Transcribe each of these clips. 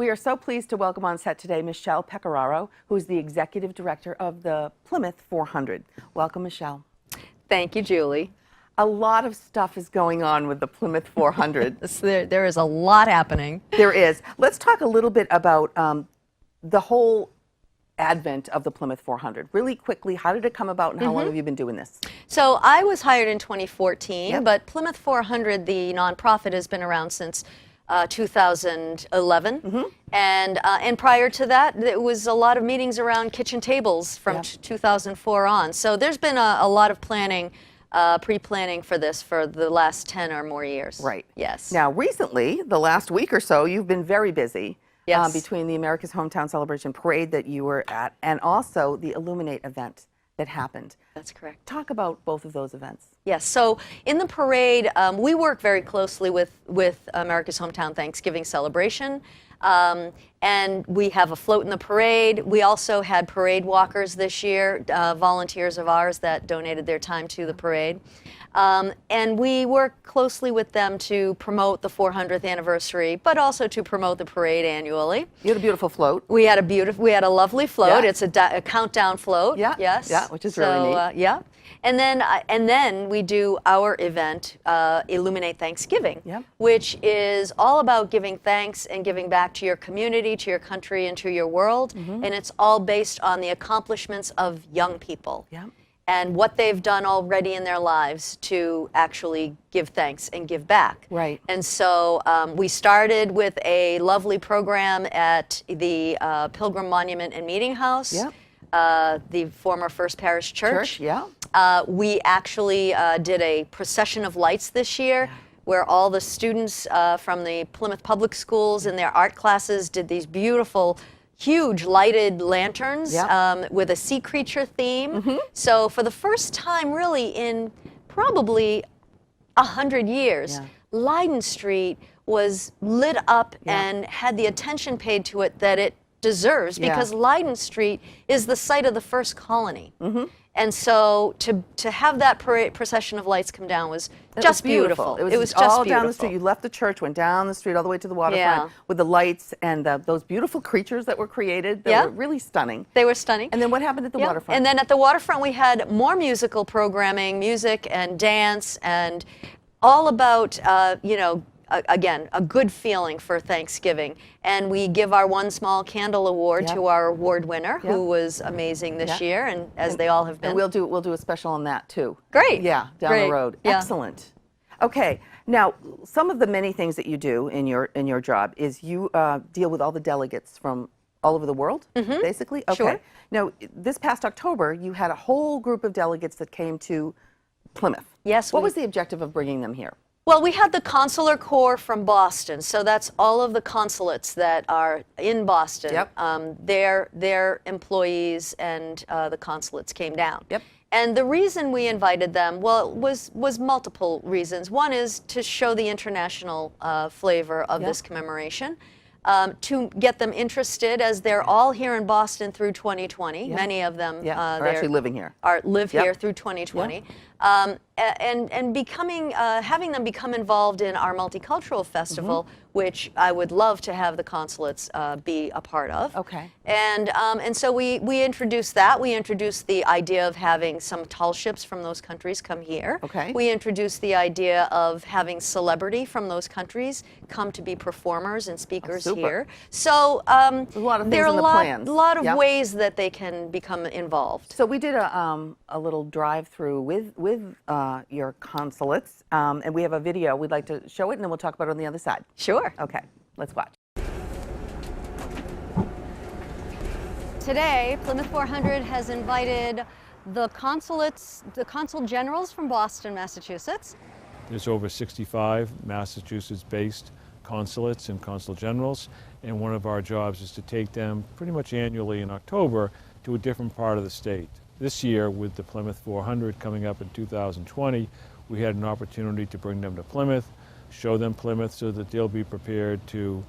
We are so pleased to welcome on set today Michele Pecoraro, who is the Executive Director of the Plymouth 400. Welcome, Michele. Thank you, Julie. A lot of stuff is going on with the Plymouth 400. There is a lot happening. There is. Let's talk a little bit about the whole advent of the Plymouth 400. Really quickly, how did it come about and how long have you been doing this? So I was hired in 2014, Yep. but Plymouth 400, the nonprofit, has been around since 2011. And prior to that, there was a lot of meetings around kitchen tables from Yep. 2004 on. So there's been a lot of planning, pre-planning for this for the last 10 or more years. Right. Yes. Now, recently, the last week or so, you've been very busy. Yes. Between the America's Hometown Celebration Parade that you were at and also the Illuminate event that happened. That's correct. Talk about both of those events. Yes, so in the parade, we work very closely with America's Hometown Thanksgiving celebration, and we have a float in the parade. We also had parade walkers this year, volunteers of ours that donated their time to the parade. And we work closely with them to promote the 400th anniversary, but also to promote the parade annually. You had a beautiful float. We had a lovely float. Yeah. It's a countdown float. Yeah. Yes. Yeah, which is really neat. Yeah. And then we do our event, Illuminate Thanksgiving, Yep. which is all about giving thanks and giving back to your community, to your country, and to your world. And it's all based on the accomplishments of young people. Yep. And what they've done already in their lives to actually give thanks and give back. Right. And so we started with a lovely program at the Pilgrim Monument and Meeting House, Yep. the former First Parish Church. Yeah. We actually did a procession of lights this year, where all the students from the Plymouth Public Schools in their art classes did these beautiful, huge lighted lanterns with a sea creature theme. So for the first time really in probably 100 years, Leiden Street was lit up and had the attention paid to it that it deserves, because Leiden Street is the site of the first colony. And so to have that procession of lights come down was just beautiful. It was just all beautiful. down the street. You left the church, went down the street all the way to the waterfront with the lights and those beautiful creatures that were created that were really stunning. They were stunning. And then what happened at the waterfront? And then at the waterfront we had more musical programming, music and dance, and all about, again, a good feeling for Thanksgiving. And we give our One Small Candle Award to our award winner, who was amazing this year, and as they all have been. And we'll do a special on that too. Great. Yeah, down the road. Excellent. Okay. Now, some of the many things that you do in your job is you deal with all the delegates from all over the world, basically. Okay. Sure. Now, this past October, you had a whole group of delegates that came to Plymouth. Yes. What was the objective of bringing them here? Well, we had the Consular Corps from Boston, so that's all of the consulates that are in Boston. Yep. Their employees and the consulates came down. Yep. And the reason we invited them, well, was multiple reasons. One is to show the international flavor of this commemoration. To get them interested, as they're all here in Boston through 2020. Many of them are actually living here. Live here through 2020. And becoming, having them become involved in our multicultural festival, which I would love to have the consulates be a part of. Okay. And so we introduced that. We introduced the idea of having some tall ships from those countries come here. Okay. We introduced the idea of having celebrity from those countries come to be performers and speakers here. So a lot of things there are in the plans. a lot of ways that they can become involved. So we did a little drive-through with your consulates, and we have a video. We'd like to show it, and then we'll talk about it on the other side. Sure. Okay, let's watch. Today, Plymouth 400 has invited the consulates, the consul generals from Boston, Massachusetts. There's over 65 Massachusetts-based consulates and consul generals, and one of our jobs is to take them pretty much annually in October to a different part of the state. This year, with the Plymouth 400 coming up in 2020, we had an opportunity to bring them to Plymouth, show them Plymouth so that they'll be prepared to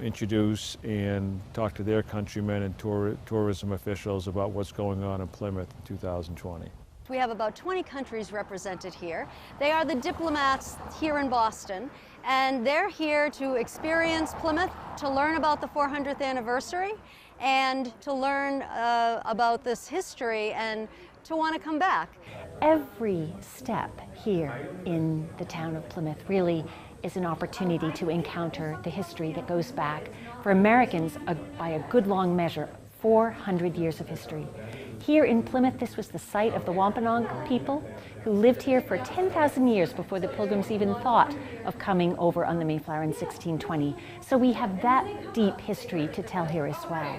introduce and talk to their countrymen and tourism officials about what's going on in Plymouth in 2020. We have about 20 countries represented here. They are the diplomats here in Boston, and they're here to experience Plymouth, to learn about the 400th anniversary, and to learn about this history, and to want to come back. Every step here in the town of Plymouth really is an opportunity to encounter the history that goes back, for Americans, by a good long measure, 400 years of history. Here in Plymouth, this was the site of the Wampanoag people who lived here for 10,000 years before the Pilgrims even thought of coming over on the Mayflower in 1620. So we have that deep history to tell here as well.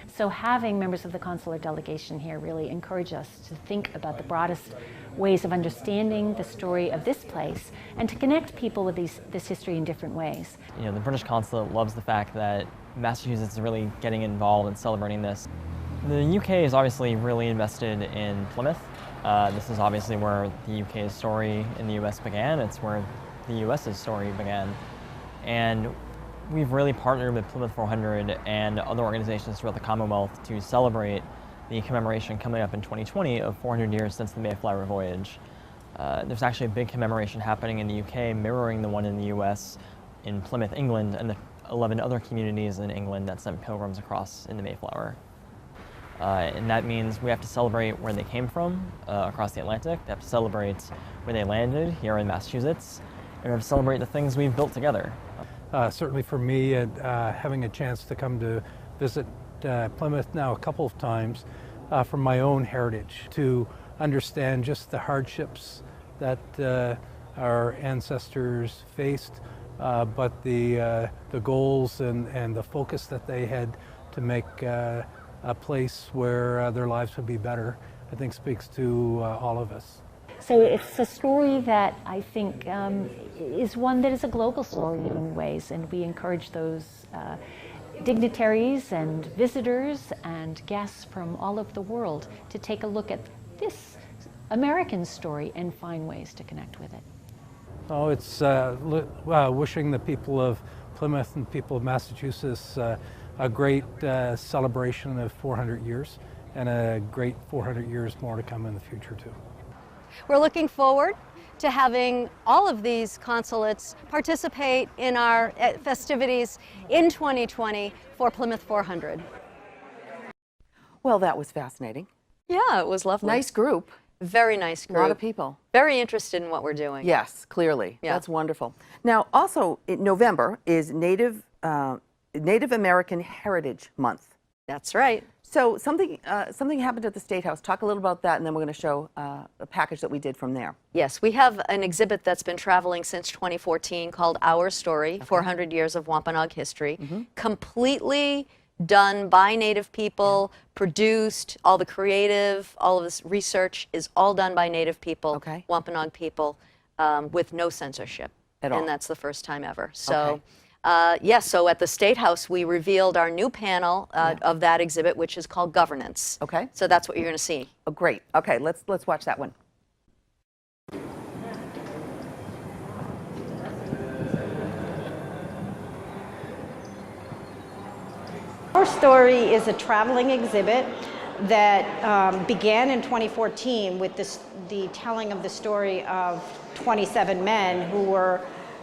So having members of the consular delegation here really encourage us to think about the broadest ways of understanding the story of this place and to connect people with this history in different ways. You know, the British consulate loves the fact that Massachusetts is really getting involved in celebrating this. The UK is obviously really invested in Plymouth. This is obviously where the UK's story in the US began. It's where the US's story began. And we've really partnered with Plymouth 400 and other organizations throughout the Commonwealth to celebrate the commemoration coming up in 2020 of 400 years since the Mayflower voyage. There's actually a big commemoration happening in the UK mirroring the one in the US in Plymouth, England, and the 11 other communities in England that sent pilgrims across in the Mayflower. And that means we have to celebrate where they came from across the Atlantic. They have to celebrate where they landed here in Massachusetts, and we have to celebrate the things we've built together. Certainly for me, having a chance to come to visit Plymouth now a couple of times from my own heritage, to understand just the hardships that our ancestors faced, but the goals and the focus that they had to make a place where their lives would be better, I think speaks to all of us. So it's a story that I think is one that is a global story in many ways, and we encourage those dignitaries and visitors and guests from all over the world to take a look at this American story and find ways to connect with it. Oh, it's wishing the people of Plymouth and people of Massachusetts a great celebration of 400 years and a great 400 years more to come in the future too. We're looking forward to having all of these consulates participate in our festivities in 2020 for Plymouth 400. Well, that was fascinating. Yeah, it was lovely. Nice group. Very nice A group. lot of people. Very interested in what we're doing. Yes, clearly. Yeah. That's wonderful. Now, also, in November is Native American Heritage Month. That's right. So something happened at the State House. Talk a little about that, and then we're going to show a package that we did from there. Yes, we have an exhibit that's been traveling since 2014 called Our Story, 400 Years of Wampanoag History, completely done by Native people, produced, all the creative, all of this research is all done by Native people, Wampanoag people, with no censorship. At all. And that's the first time ever. So. Yes, so at the State House, we revealed our new panel of that exhibit, which is called Governance. Okay. So that's what you're going to see. Oh, great. Okay, let's watch that one. Our Story is a traveling exhibit that began in 2014 with the telling of the story of 27 men who were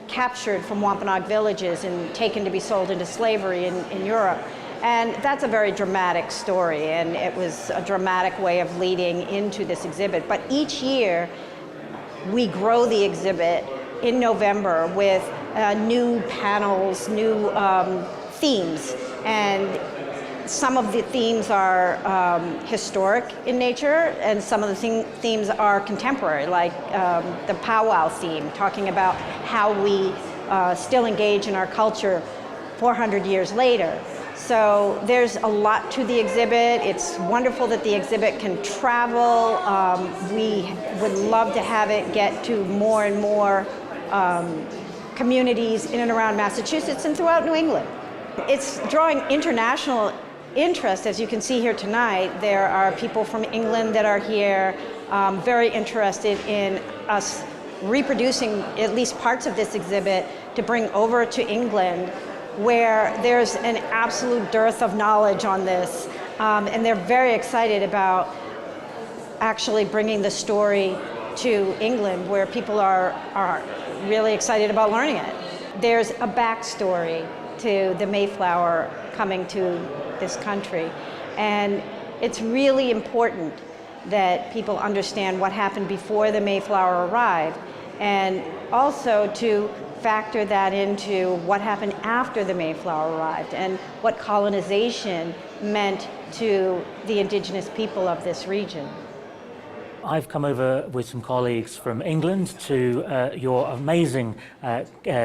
captured from Wampanoag villages and taken to be sold into slavery in Europe. And that's a very dramatic story, and it was a dramatic way of leading into this exhibit. But each year, we grow the exhibit in November with new panels, new themes. And some of the themes are historic in nature, and some of the themes are contemporary, like the powwow theme, talking about how we still engage in our culture 400 years later. So there's a lot to the exhibit. It's wonderful that the exhibit can travel. We would love to have it get to more and more communities in and around Massachusetts and throughout New England. It's drawing international interest, as you can see here tonight. There are people from England that are here, very interested in us reproducing at least parts of this exhibit to bring over to England, where there's an absolute dearth of knowledge on this, and they're very excited about actually bringing the story to England, where people are really excited about learning it. There's a backstory to the Mayflower coming to this country, and it's really important that people understand what happened before the Mayflower arrived, and also to factor that into what happened after the Mayflower arrived and what colonization meant to the indigenous people of this region. I've come over with some colleagues from England to your amazing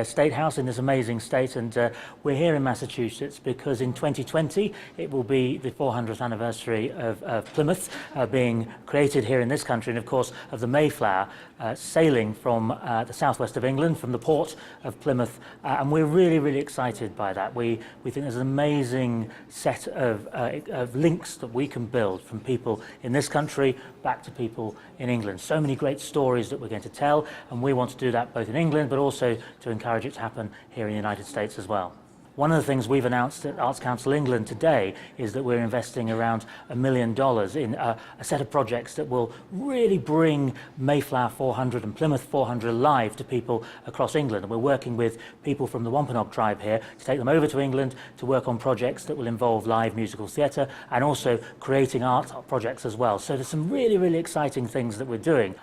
State House in this amazing state, and we're here in Massachusetts because in 2020 it will be the 400th anniversary of Plymouth being created here in this country, and of course of the Mayflower sailing from the southwest of England, from the port of Plymouth, and we're really, really excited by that. We think there's an amazing set of links that we can build from people in this country back to people in England. So many great stories that we're going to tell, and we want to do that both in England but also to encourage it to happen here in the United States as well. One of the things we've announced at Arts Council England today is that we're investing around $1 million in a set of projects that will really bring Mayflower 400 and Plymouth 400 alive to people across England. And we're working with people from the Wampanoag tribe here to take them over to England to work on projects that will involve live musical theatre and also creating art projects as well. So there's some really, really exciting things that we're doing.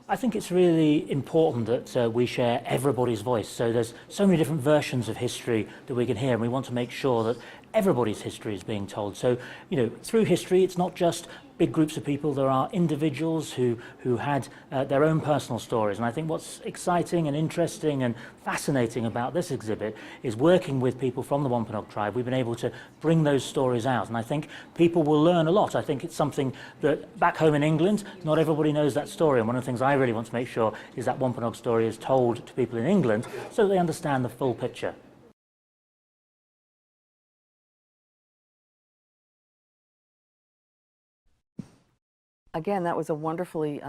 I think it's really important that we share everybody's voice. So there's so many different versions of history that we can hear, and we want to make sure that everybody's history is being told. So, you know, through history, it's not just big groups of people. There are individuals who had their own personal stories. And I think what's exciting and interesting and fascinating about this exhibit is working with people from the Wampanoag tribe. We've been able to bring those stories out, and I think people will learn a lot. I think it's something that back home in England, not everybody knows that story, and one of the things I really want to make sure is that Wampanoag story is told to people in England so that they understand the full picture. Again, that was a wonderfully,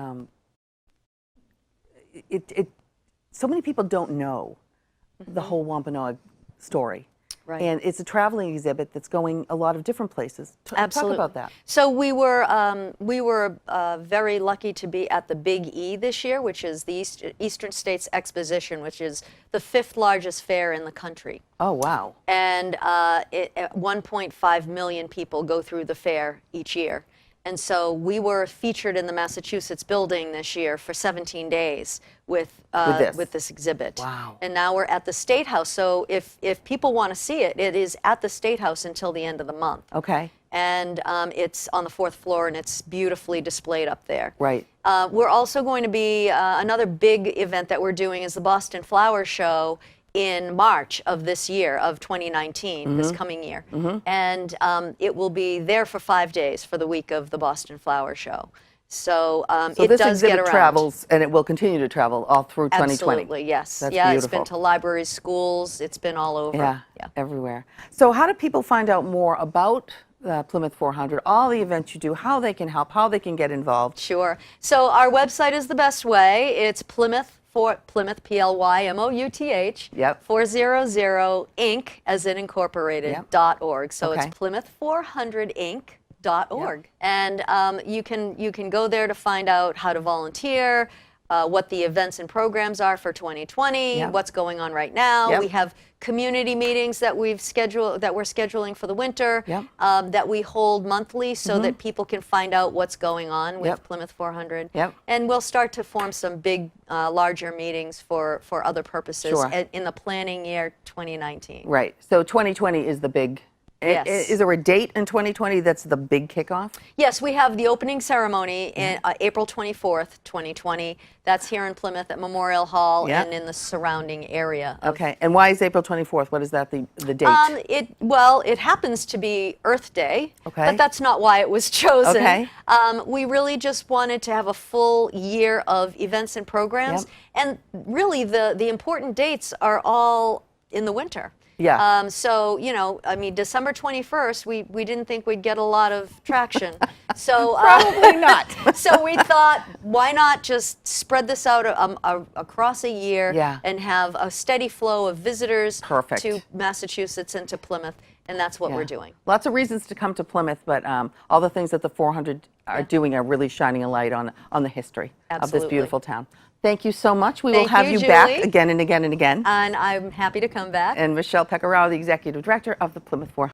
so many people don't know the whole Wampanoag story. Right. And it's a traveling exhibit that's going a lot of different places. Absolutely. Talk about that. So we were very lucky to be at the Big E this year, which is the Eastern States Exposition, which is the 5th largest fair in the country. Oh, wow. And 1.5 million people go through the fair each year. And so we were featured in the Massachusetts building this year for 17 days with this exhibit. Wow. And now we're at the State House. So if people want to see it, it is at the State House until the end of the month. Okay. And it's on the 4th floor, and it's beautifully displayed up there. Right. We're also going to be, another big event that we're doing is the Boston Flower Show in March of this year, of 2019, this coming year. And it will be there for 5 days for the week of the Boston Flower Show. So, so it this does get exhibit around. travels, and it will continue to travel all through 2020. Absolutely, yes. That's yeah, beautiful. It's been to libraries, schools, it's been all over. Yeah, everywhere. So how do people find out more about Plymouth 400, all the events you do, how they can help, how they can get involved? Sure. So our website is the best way. It's Plymouth, Plymouth, Yep. 400 Inc. as in incorporated, .org. So Okay. it's Plymouth400Inc.org. Yep. And you can go there to find out how to volunteer, what the events and programs are for 2020, Yep. what's going on right now. Yep. We have community meetings that we're scheduling for the winter, Yep. that we hold monthly so that people can find out what's going on with Yep. Plymouth 400. Yep. And we'll start to form some big, larger meetings for other purposes Sure. in the planning year 2019. Right. So 2020 is the big. Yes. Is there a date in 2020 that's the big kickoff? Yes, we have the opening ceremony in April 24th, 2020. That's here in Plymouth at Memorial Hall Yeah. and in the surrounding area. Okay. And why is April 24th? What is that, the date? It happens to be Earth Day, Okay. but that's not why it was chosen. Okay. We really just wanted to have a full year of events and programs, Yep. and really the important dates are all in the winter. Yeah. So, December 21st, we didn't think we'd get a lot of traction. So Probably not. So we thought, why not just spread this out across a year Yeah. and have a steady flow of visitors Perfect. to Massachusetts and to Plymouth, and that's what Yeah. we're doing. Lots of reasons to come to Plymouth, but all the things that the 400 are doing a really shining a light on the history of this Absolutely. beautiful town. Thank you so much. We will Thank have you, you back Julie. again and again and again. And I'm happy to come back. And Michele Pecoraro, the Executive Director of the Plymouth 400.